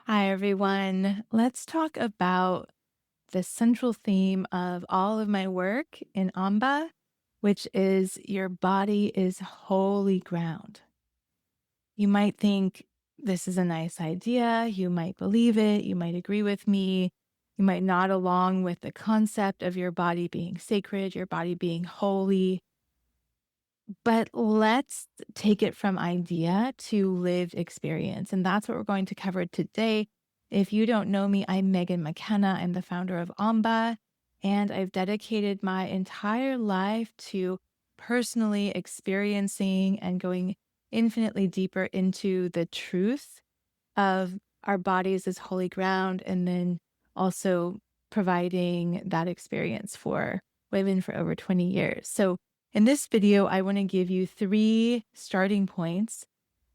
Hi, everyone. Let's talk about the central theme of all of my work in Amba, which is your body is holy ground. You might think this is a nice idea. You might believe it. You might agree with me. You might nod along with the concept of your body being sacred, your body being holy. But let's take it from idea to lived experience. And that's what we're going to cover today. If you don't know me, I'm Meghan McKenna. I'm the founder of Amba, and I've dedicated my entire life to personally experiencing and going infinitely deeper into the truth of our bodies as holy ground, and then also providing that experience for women for over 20 years. So in this video, I want to give you 3 starting points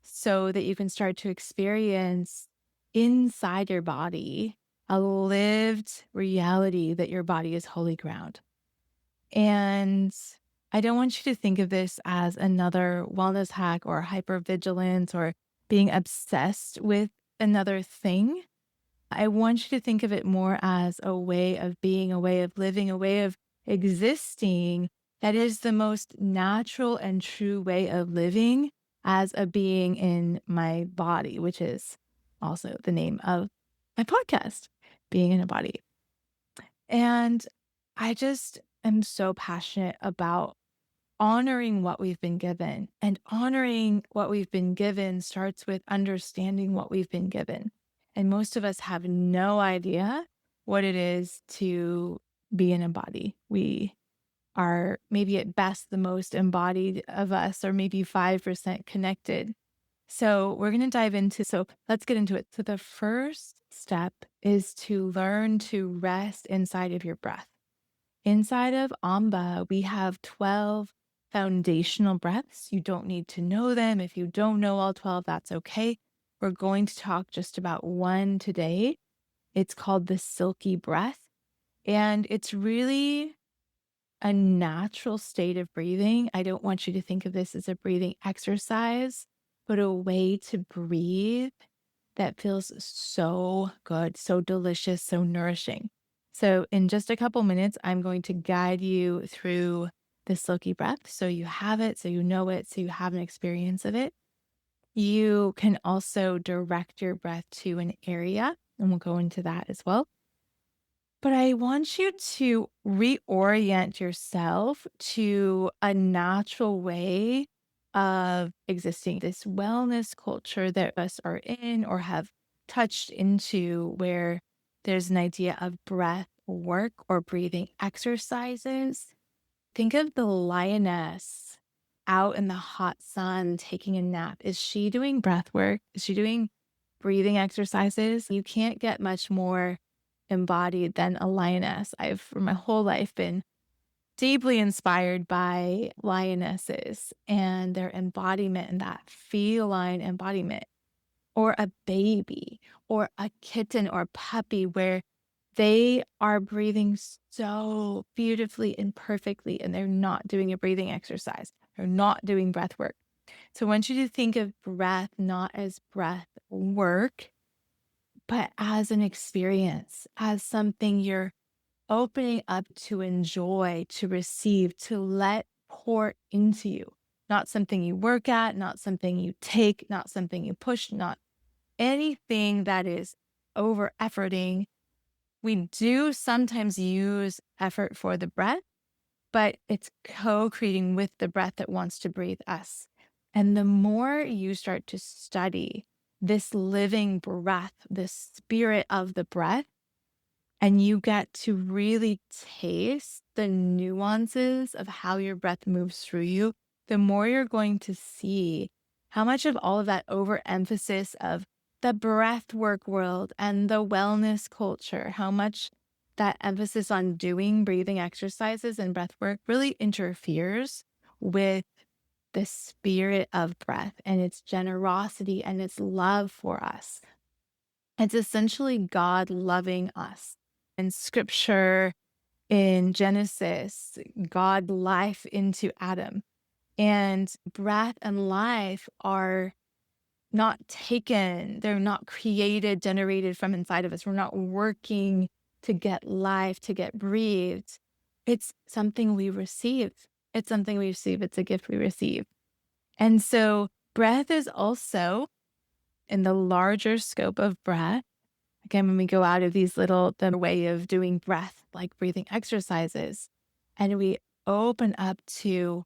so that you can start to experience inside your body a lived reality that your body is holy ground. And I don't want you to think of this as another wellness hack or hypervigilance or being obsessed with another thing. I want you to think of it more as a way of being, a way of living, a way of existing that is the most natural and true way of living as a being in my body, which is also the name of my podcast, Being in a Body. And I just am so passionate about honoring what we've been given. And honoring what we've been given starts with understanding what we've been given. And most of us have no idea what it is to be in a body. We are maybe at best the most embodied of us, or maybe 5% connected. So we're going to dive into, so let's get into it. So the first step is to learn to rest inside of your breath. Inside of Amba, we have 12 foundational breaths. You don't need to know them. If you don't know all 12, that's okay. We're going to talk just about one today. It's called the silky breath. And it's really a natural state of breathing. I don't want you to think of this as a breathing exercise, but a way to breathe that feels so good, so delicious, so nourishing. So in just a couple minutes, I'm going to guide you through the silky breath. So you have it, so you know it, so you have an experience of it. You can also direct your breath to an area, and we'll go into that as well. But I want you to reorient yourself to a natural way of existing. This wellness culture that us are in or have touched into, where there's an idea of breath work or breathing exercises. Think of the lioness out in the hot sun taking a nap. Is she doing breath work? Is she doing breathing exercises? You can't get much more embodied than a lioness. I've for my whole life been deeply inspired by lionesses and their embodiment and that feline embodiment, or a baby or a kitten or puppy where they are breathing so beautifully and perfectly, and they're not doing a breathing exercise. They're not doing breath work. So I want you to think of breath not as breath work, but as an experience, as something you're opening up to enjoy, to receive, to let pour into you. Not something you work at, not something you take, not something you push, not anything that is over efforting. We do sometimes use effort for the breath, but it's co-creating with the breath that wants to breathe us. And the more you start to study this living breath, the spirit of the breath, and you get to really taste the nuances of how your breath moves through you, the more you're going to see how much of all of that overemphasis of the breath work world and the wellness culture, how much that emphasis on doing breathing exercises and breath work really interferes with the spirit of breath and its generosity and its love for us. It's essentially God loving us. In scripture, in Genesis, God life into Adam. And breath and life are not taken, they're not created, generated from inside of us. We're not working to get life, to get breathed. It's something we receive. It's something we receive. It's a gift we receive. And so breath is also in the larger scope of breath. Again, when we go out of the way of doing breath, like breathing exercises, and we open up to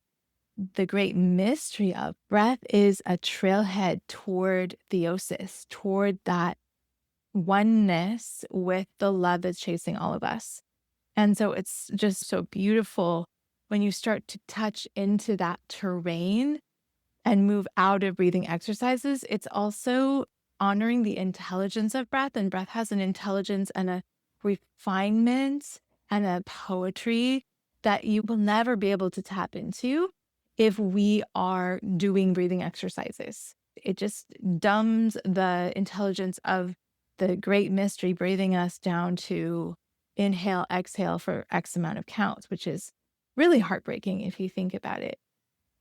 the great mystery of breath is a trailhead toward theosis, toward that oneness with the love that's chasing all of us. And so it's just so beautiful when you start to touch into that terrain and move out of breathing exercises. It's also honoring the intelligence of breath, and breath has an intelligence and a refinement and a poetry that you will never be able to tap into if we are doing breathing exercises. It just dumbs the intelligence of the great mystery, breathing us down to inhale, exhale for X amount of counts, which is really heartbreaking if you think about it.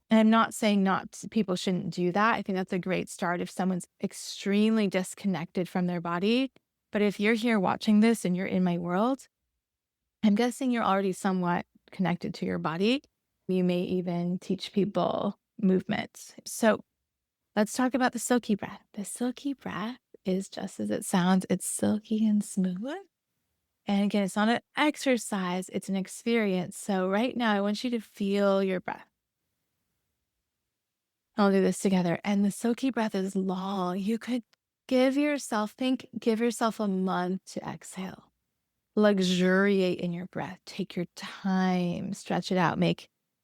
And I'm not saying people shouldn't do that. I think that's a great start if someone's extremely disconnected from their body. But if you're here watching this and you're in my world, I'm guessing you're already somewhat connected to your body. You may even teach people movements. So let's talk about the silky breath. The silky breath is just as it sounds. It's silky and smooth. And again, it's not an exercise, it's an experience. So right now, I want you to feel your breath. I'll do this together. And the silky breath is long. You could give yourself a month to exhale. Luxuriate in your breath. Take your time, stretch it out. I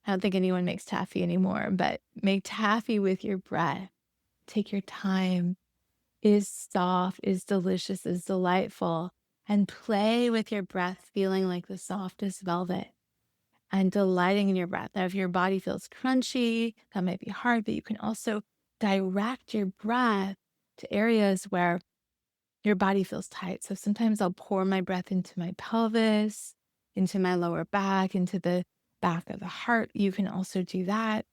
don't think anyone makes taffy anymore, but make taffy with your breath. Take your time. It is soft, is delicious, is delightful. And play with your breath, feeling like the softest velvet and delighting in your breath. Now, if your body feels crunchy, that might be hard, but you can also direct your breath to areas where your body feels tight. So sometimes I'll pour my breath into my pelvis, into my lower back, into the back of the heart. You can also do that.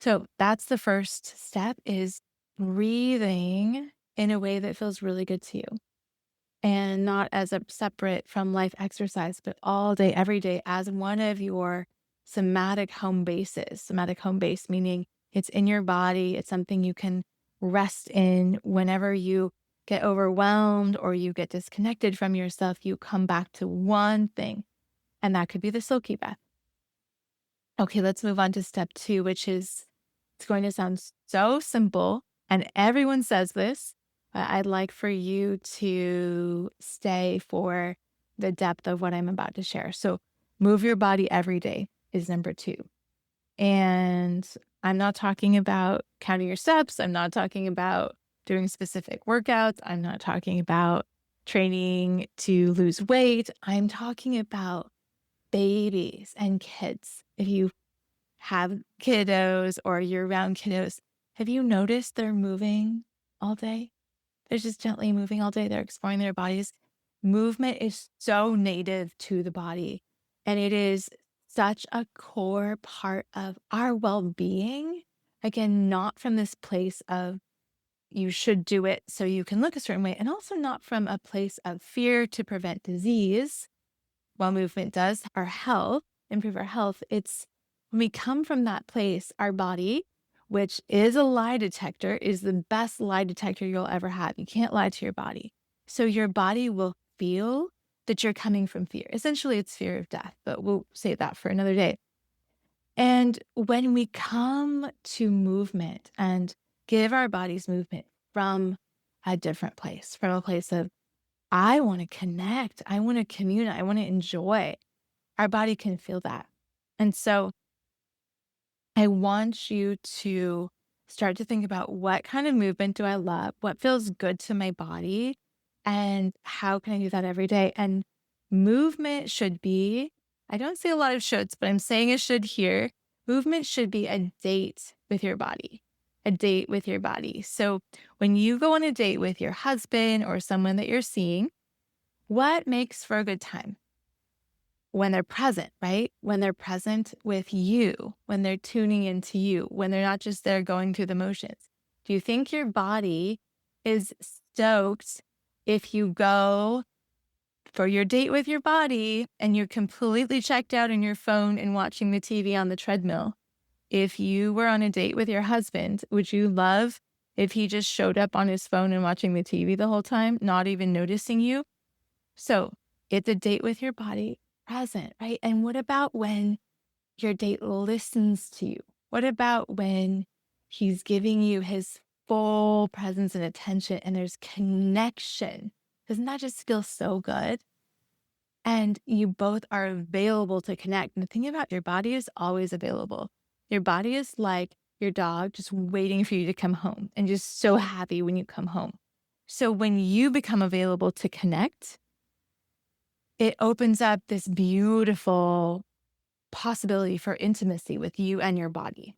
So that's the first step, is breathing in a way that feels really good to you. And not as a separate from life exercise, but all day, every day as one of your somatic home bases. Somatic home base, meaning it's in your body. It's something you can rest in whenever you get overwhelmed or you get disconnected from yourself. You come back to one thing, and that could be the silky breath. Okay, let's move on to step 2, which is, it's going to sound so simple, and everyone says this, but I'd like for you to stay for the depth of what I'm about to share. So move your body every day is number 2. And I'm not talking about counting your steps. I'm not talking about doing specific workouts. I'm not talking about training to lose weight. I'm talking about babies and kids. If you have kiddos or you're around kiddos, have you noticed they're moving all day? They're just gently moving all day. They're exploring their bodies. Movement is so native to the body, and it is such a core part of our well-being. Again, not from this place of you should do it so you can look a certain way, and also not from a place of fear to prevent disease. While movement does our health, improve our health, it's when we come from that place, our body, which is a lie detector, is the best lie detector you'll ever have. You can't lie to your body. So your body will feel that you're coming from fear. Essentially, it's fear of death, but we'll save that for another day. And when we come to movement and give our bodies movement from a different place, from a place of, I want to connect, I want to commune, I want to enjoy, our body can feel that. And so I want you to start to think about, what kind of movement do I love? What feels good to my body? And how can I do that every day? And movement should be, I don't say a lot of shoulds, but I'm saying it should here. Movement should be a date with your body, a date with your body. So when you go on a date with your husband or someone that you're seeing, what makes for a good time? When they're present, right? When they're present with you, when they're tuning into you, when they're not just there going through the motions. Do you think your body is stoked if you go for your date with your body and you're completely checked out on your phone and watching the TV on the treadmill? If you were on a date with your husband, would you love if he just showed up on his phone and watching the TV the whole time, not even noticing you? So it's a date with your body present, right? And what about when your date listens to you? What about when he's giving you his full presence and attention and there's connection? Doesn't that just feel so good? And you both are available to connect. And the thing about your body is always available. Your body is like your dog just waiting for you to come home and just so happy when you come home. So when you become available to connect, it opens up this beautiful possibility for intimacy with you and your body.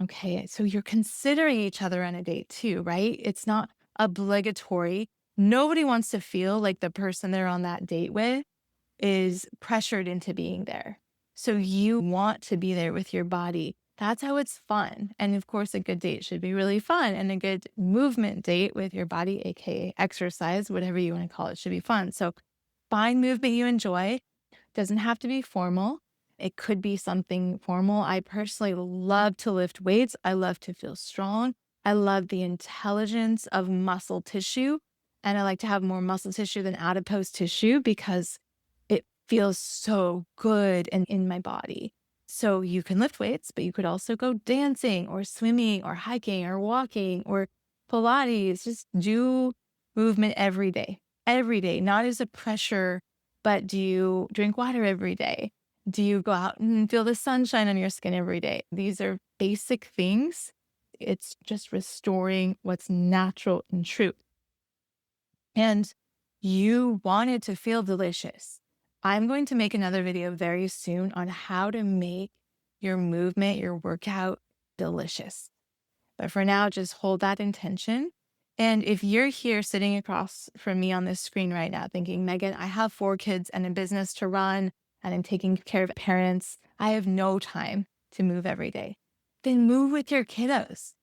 Okay. So you're considering each other on a date too, right? It's not obligatory. Nobody wants to feel like the person they're on that date with is pressured into being there. So you want to be there with your body. That's how it's fun. And of course, a good date should be really fun. And a good movement date with your body, AKA exercise, whatever you want to call it, should be fun. So find movement you enjoy. Doesn't have to be formal. It could be something formal. I personally love to lift weights. I love to feel strong. I love the intelligence of muscle tissue. And I like to have more muscle tissue than adipose tissue because it feels so good and in my body. So you can lift weights, but you could also go dancing or swimming or hiking or walking or Pilates. Just do movement every day, not as a pressure, but do you drink water every day? Do you go out and feel the sunshine on your skin every day? These are basic things. It's just restoring what's natural and true. And you want it to feel delicious. I'm going to make another video very soon on how to make your movement, your workout delicious. But for now, just hold that intention. And if you're here sitting across from me on this screen right now thinking, Megan, I have 4 kids and a business to run and I'm taking care of parents, I have no time to move every day, then move with your kiddos.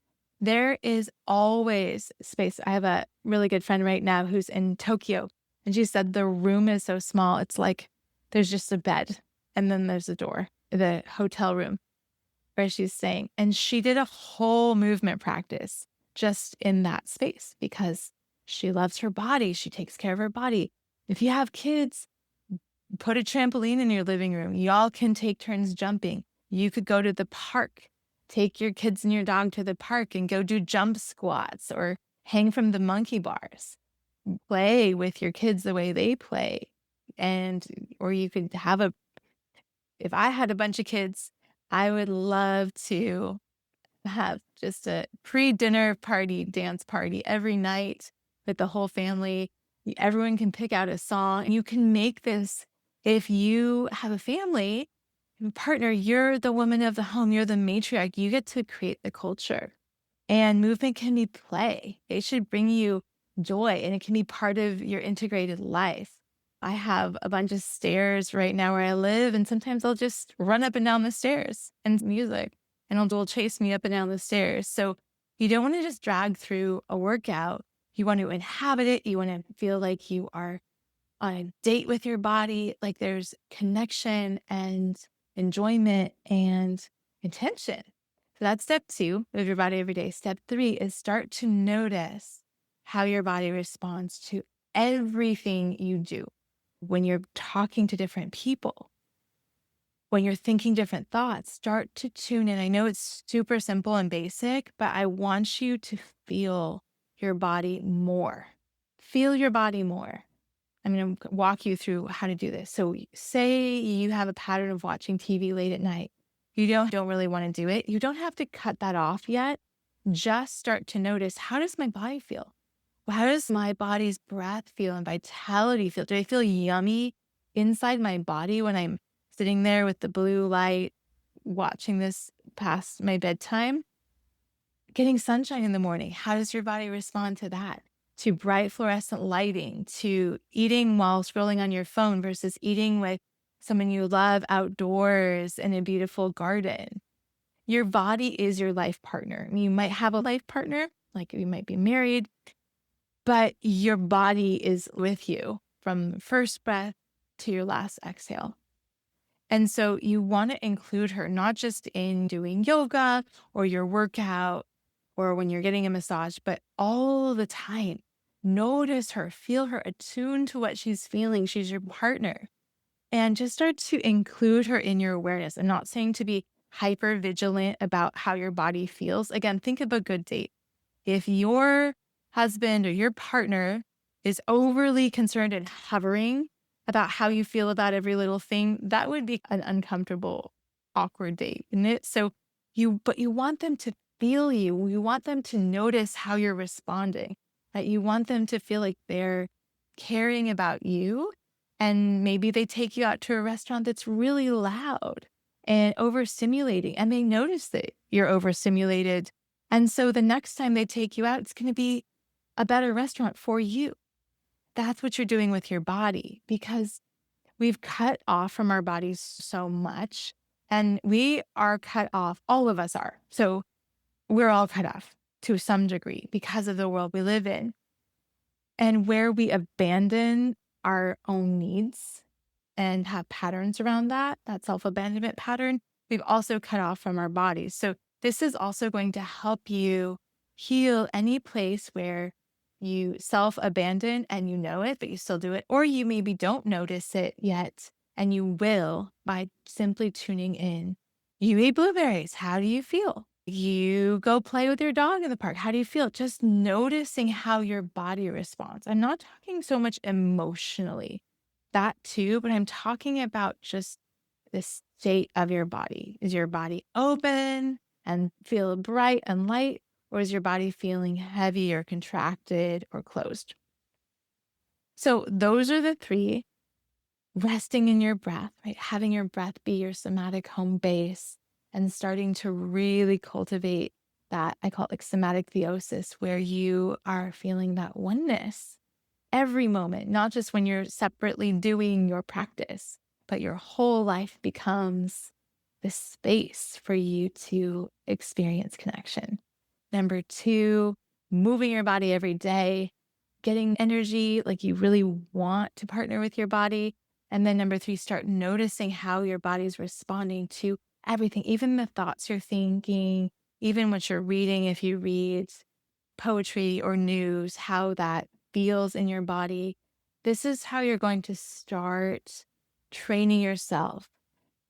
There is always space. I have a really good friend right now who's in Tokyo, and she said the room is so small. It's like there's just a bed and then there's a door, the hotel room where she's staying. And she did a whole movement practice just in that space because she loves her body. She takes care of her body. If you have kids, put a trampoline in your living room. Y'all can take turns jumping. You could go to the park, take your kids and your dog to the park and go do jump squats or hang from the monkey bars. Play with your kids the way they play. Or you could have if I had a bunch of kids, I would love to have just a pre-dinner party, dance party every night with the whole family. Everyone can pick out a song and you can make this. If you have a family partner, you're the woman of the home, you're the matriarch, you get to create the culture. And movement can be play. It should bring you joy and it can be part of your integrated life. I have a bunch of stairs right now where I live, and sometimes I'll just run up and down the stairs and music, and it'll chase me up and down the stairs. So you don't want to just drag through a workout. You want to inhabit it. You want to feel like you are on a date with your body, like there's connection and enjoyment and intention. So that's step 2, move your body every day. Step 3 is start to notice how your body responds to everything you do. When you're talking to different people, when you're thinking different thoughts, start to tune in. I know it's super simple and basic, but I want you to feel your body more. Feel your body more. I'm going to walk you through how to do this. So say you have a pattern of watching TV late at night. You don't really want to do it. You don't have to cut that off yet. Just start to notice, how does my body feel? How does my body's breath feel and vitality feel? Do I feel yummy inside my body when I'm sitting there with the blue light, watching this past my bedtime? Getting sunshine in the morning, how does your body respond to that? To bright fluorescent lighting, to eating while scrolling on your phone versus eating with someone you love outdoors in a beautiful garden. Your body is your life partner. You might have a life partner, like you might be married, but your body is with you from first breath to your last exhale. And so you want to include her not just in doing yoga or your workout or when you're getting a massage, but all the time. Notice her, feel her, attune to what she's feeling. She's your partner. And just start to include her in your awareness. I'm not saying to be hyper vigilant about how your body feels. Again, think of a good date. If your husband or your partner is overly concerned and hovering about how you feel about every little thing, that would be an uncomfortable, awkward date, wouldn't it? But you want them to feel you. You want them to notice how you're responding, that you want them to feel like they're caring about you. And maybe they take you out to a restaurant that's really loud and overstimulating, and they notice that you're overstimulated. And so the next time they take you out, it's going to be a better restaurant for you. That's what you're doing with your body, because we've cut off from our bodies so much, and we are cut off. All of us are. So we're all cut off to some degree because of the world we live in, and where we abandon our own needs and have patterns around that self-abandonment pattern, we've also cut off from our bodies. So this is also going to help you heal any place where you self-abandon and you know it, but you still do it, or you maybe don't notice it yet, and you will by simply tuning in. You eat blueberries. How do you feel? You go play with your dog in the park. How do you feel? Just noticing how your body responds. I'm not talking so much emotionally, that too, but I'm talking about just the state of your body. Is your body open and feel bright and light, or is your body feeling heavy or contracted or closed? So those are the three. Resting in your breath, right? Having your breath be your somatic home base and starting to really cultivate that. I call it like somatic theosis, where you are feeling that oneness every moment, not just when you're separately doing your practice, but your whole life becomes this space for you to experience connection. Number two, moving your body every day, getting energy, like you really want to partner with your body. And then number three, start noticing how your body's responding to everything, even the thoughts you're thinking, even what you're reading. If you read poetry or news, how that feels in your body. This is how you're going to start training yourself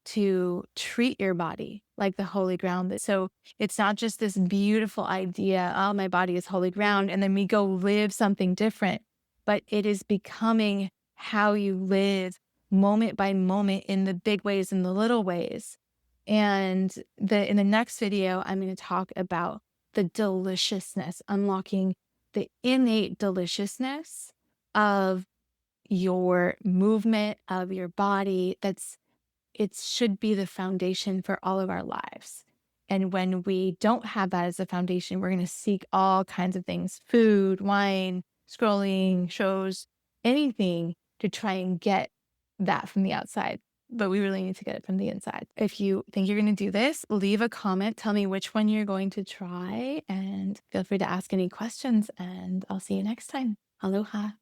to treat your body like the holy ground. So it's not just this beautiful idea, oh, my body is holy ground, and then we go live something different, but it is becoming how you live moment by moment in the big ways and the little ways. And in the next video, I'm going to talk about the deliciousness, unlocking the innate deliciousness of your movement, of your body. It should be the foundation for all of our lives. And when we don't have that as a foundation, we're going to seek all kinds of things, food, wine, scrolling, shows, anything to try and get that from the outside. But we really need to get it from the inside. If you think you're going to do this, leave a comment. Tell me which one you're going to try, and feel free to ask any questions, and I'll see you next time. Aloha.